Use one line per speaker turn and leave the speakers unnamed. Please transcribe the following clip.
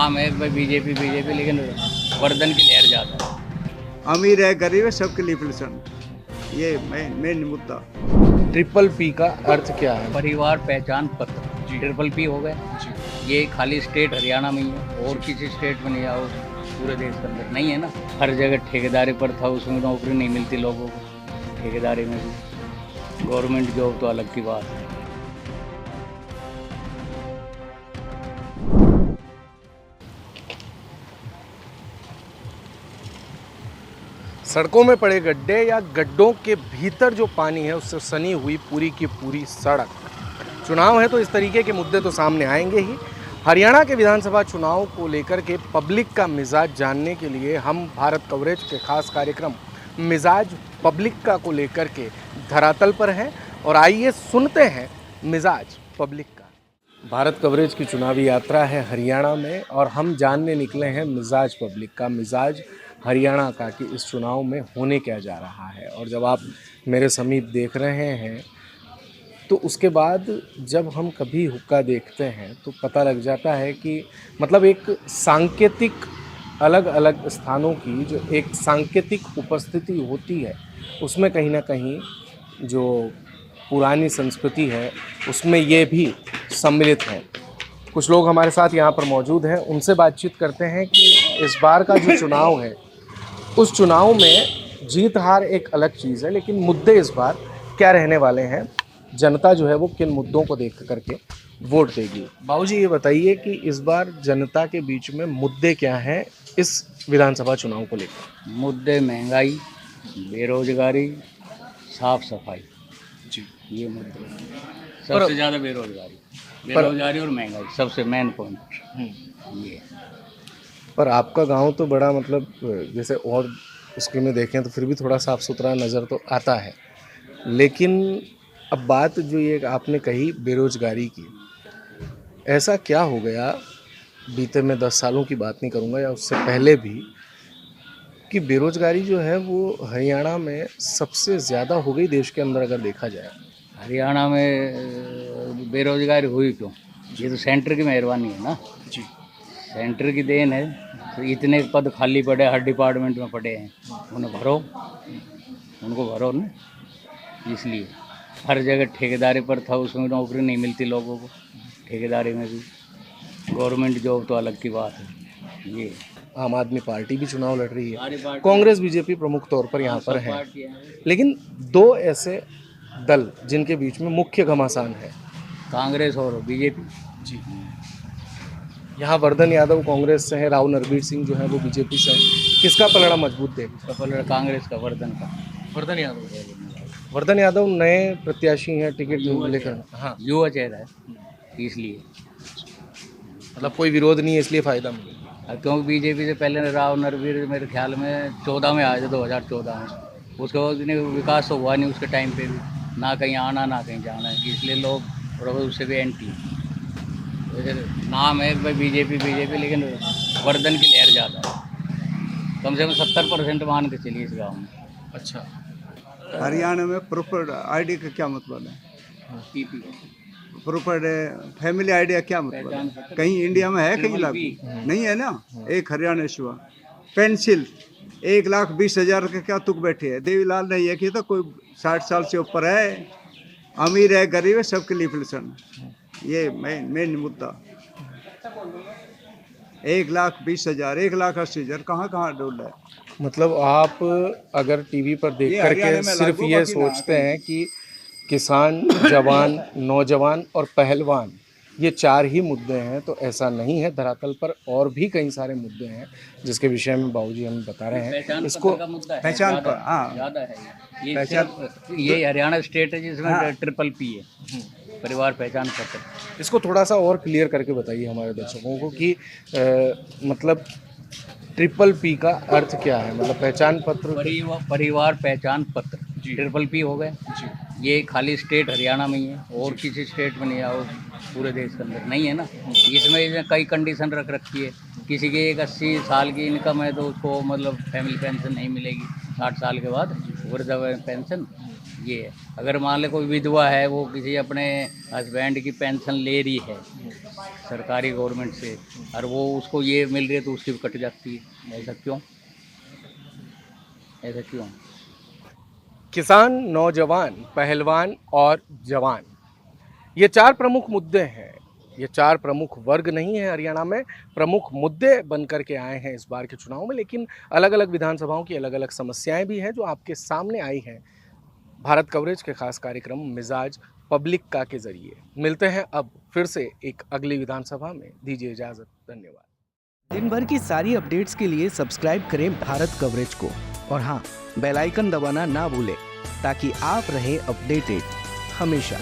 नाम है भाई बीजेपी बीजेपी, लेकिन वर्धन की लहर ज़्यादा है।
अमीर है गरीब है सबके लिए पेंशन, ये मेन मुद्दा।
ट्रिपल पी का अर्थ क्या है?
परिवार पहचान पत्र ट्रिपल पी हो गए। ये खाली स्टेट हरियाणा में ही है, और किसी स्टेट में नहीं आओ, पूरे देश के अंदर नहीं है ना। हर जगह ठेकेदारी पर था, उसमें नौकरी नहीं मिलती लोगों को, ठेकेदारी में भी। गवर्नमेंट जॉब तो अलग की बात है।
सड़कों में पड़े गड्ढे या गड्ढों के भीतर जो पानी है उससे सनी हुई पूरी की पूरी सड़क। चुनाव है तो इस तरीके के मुद्दे तो सामने आएंगे ही। हरियाणा के विधानसभा चुनाव को लेकर के पब्लिक का मिजाज जानने के लिए हम भारत कवरेज के खास कार्यक्रम मिजाज पब्लिक का को लेकर के धरातल पर हैं, और आइए सुनते हैं मिजाज पब्लिक का। भारत कवरेज की चुनावी यात्रा है हरियाणा में, और हम जानने निकले हैं मिजाज पब्लिक का, मिजाज हरियाणा का, कि इस चुनाव में होने क्या जा रहा है। और जब आप मेरे समीप देख रहे हैं तो उसके बाद जब हम कभी हुक्का देखते हैं तो पता लग जाता है कि मतलब एक सांकेतिक अलग अलग स्थानों की जो एक सांकेतिक उपस्थिति होती है, उसमें कहीं ना कहीं जो पुरानी संस्कृति है उसमें ये भी सम्मिलित है। कुछ लोग हमारे साथ यहाँ पर मौजूद हैं, उनसे बातचीत करते हैं कि इस बार का जो चुनाव है उस चुनाव में जीत हार एक अलग चीज़ है, लेकिन मुद्दे इस बार क्या रहने वाले हैं, जनता जो है वो किन मुद्दों को देख करके वोट देगी। बाबूजी ये बताइए कि इस बार जनता के बीच में मुद्दे क्या हैं इस विधानसभा चुनाव को लेकर?
मुद्दे महंगाई, बेरोजगारी, साफ सफाई,
जी,
ये मुद्दे हैं। सबसे ज़्यादा बेरोजगारी और महंगाई सबसे मेन पॉइंट ये है।
पर आपका गांव तो बड़ा मतलब जैसे और उसके में देखें तो फिर भी थोड़ा साफ़ सुथरा नज़र तो आता है, लेकिन अब बात जो ये आपने कही बेरोजगारी की, ऐसा क्या हो गया बीते मैं 10 सालों की बात नहीं करूँगा या उससे पहले भी, कि बेरोजगारी जो है वो हरियाणा में सबसे ज़्यादा हो गई देश के अंदर अगर देखा जाए?
हरियाणा में बेरोजगारी हुई क्यों? ये तो सेंटर की मेहरबानी है ना
जी,
सेंटर की देन है। तो इतने पद खाली पड़े, हर डिपार्टमेंट में पड़े हैं, उनको भरो ना। इसलिए हर जगह ठेकेदारी पर था, उसमें नौकरी नहीं मिलती लोगों को, ठेकेदारी में भी। गवर्नमेंट जॉब तो अलग की बात है। ये
आम आदमी पार्टी भी चुनाव लड़ रही
सारी
है,
पार्टी-
कांग्रेस बीजेपी प्रमुख तौर पर यहाँ पर है, लेकिन दो ऐसे दल जिनके बीच में मुख्य घमासान है।
कांग्रेस और बीजेपी।
जी, यहाँ वर्धन यादव कांग्रेस से है, राव नरबीर सिंह जो है वो बीजेपी से है। किसका पलड़ा मजबूत है?
कांग्रेस का, वर्धन का।
वर्धन यादव। वर्धन यादव नए प्रत्याशी हैं, टिकट लेकर। हाँ,
युवा चेहरा है, इसलिए।
मतलब कोई विरोध नहीं है, इसलिए फायदा मिले।
क्योंकि बीजेपी से पहले राव नरवीर मेरे ख्याल में 14 में आए थे, 2014 में। उसके बाद इन्हें विकास तो हुआ नहीं उसके टाइम पे भी, ना कहीं आना ना कहीं जाना है, इसलिए लोग थोड़ा बहुत उससे भी एंटी। वैसे नाम है भाई बीजेपी बीजेपी, लेकिन वर्धन की लहर ज़्यादा है। कम से कम 70% मान के चलिए इस गाँव में।
अच्छा,
हरियाणा में प्रॉपर आईडी का क्या मतलब है?
पीपी
प्रॉपर फैमिली आईडी का क्या मतलब है? कहीं इंडिया में है, कहीं लागू नहीं है ना। एक हरियाणा हुआ पेंसिल 1,20,000 के क्या तुक बैठे है। देवीलाल ने यह किया था, कोई 60 साल से ऊपर है, अमीर है गरीब है सबके लिए पेंशन, ये मेन मुद्दा। 1,20,000 1,80,000 कहाँ कहाँ डोल है।
मतलब आप अगर टीवी पर देख
ये
करके
हरियाणा में
सिर्फ
लागू,
ये
बाकी ना
सोचते हैं कि किसान, जवान, नौजवान और पहलवान ये 4 ही मुद्दे हैं, तो ऐसा नहीं है। धरातल पर और भी कई सारे मुद्दे हैं जिसके विषय में बाबूजी हमें बता रहे हैं। इसको
का मुद्दा है,
पहचान पर, हाँ
ज़्यादा है ये
पहचान-
सिर्फ ये हरियाणा स्टेट है जिसमें
हाँ।
ट्रिपल पी है, परिवार पहचान पत्र।
इसको थोड़ा सा और क्लियर करके बताइए हमारे दर्शकों को कि मतलब ट्रिपल पी का अर्थ क्या है, मतलब पहचान पत्र।
परिवार पहचान पत्र ट्रिपल पी हो गए। ये खाली स्टेट हरियाणा में ही है, और किसी स्टेट में नहीं आओ, पूरे देश के अंदर नहीं है ना। इसमें कई कंडीशन रख रखी है। किसी की एक 80 साल की इनकम है तो उसको मतलब फैमिली पेंशन नहीं मिलेगी 60 साल के बाद, वृद्धा पेंशन ये है। अगर मान ले कोई विधवा है, वो किसी अपने हस्बैंड की पेंशन ले रही है, सरकारी गवर्नमेंट से, और वो उसको ये मिल रही है तो उसकी भी कट जाती है। ऐसा क्यों? ऐसा क्यों?
किसान, नौजवान, पहलवान और जवान, ये 4 प्रमुख मुद्दे हैं। ये 4 प्रमुख वर्ग नहीं है हरियाणा में, प्रमुख मुद्दे बन कर के आए हैं इस बार के चुनाव में। लेकिन अलग अलग विधानसभाओं की अलग अलग समस्याएं भी हैं जो आपके सामने आई हैं भारत कवरेज के खास कार्यक्रम मिजाज पब्लिक का के जरिए। मिलते हैं अब फिर से एक अगली विधानसभा में, दीजिए इजाजत, धन्यवाद।
दिन भर की सारी अपडेट्स के लिए सब्सक्राइब करें भारत कवरेज को और हाँ, बेल आइकन दबाना ना भूलें ताकि आप रहे अपडेटेड हमेशा।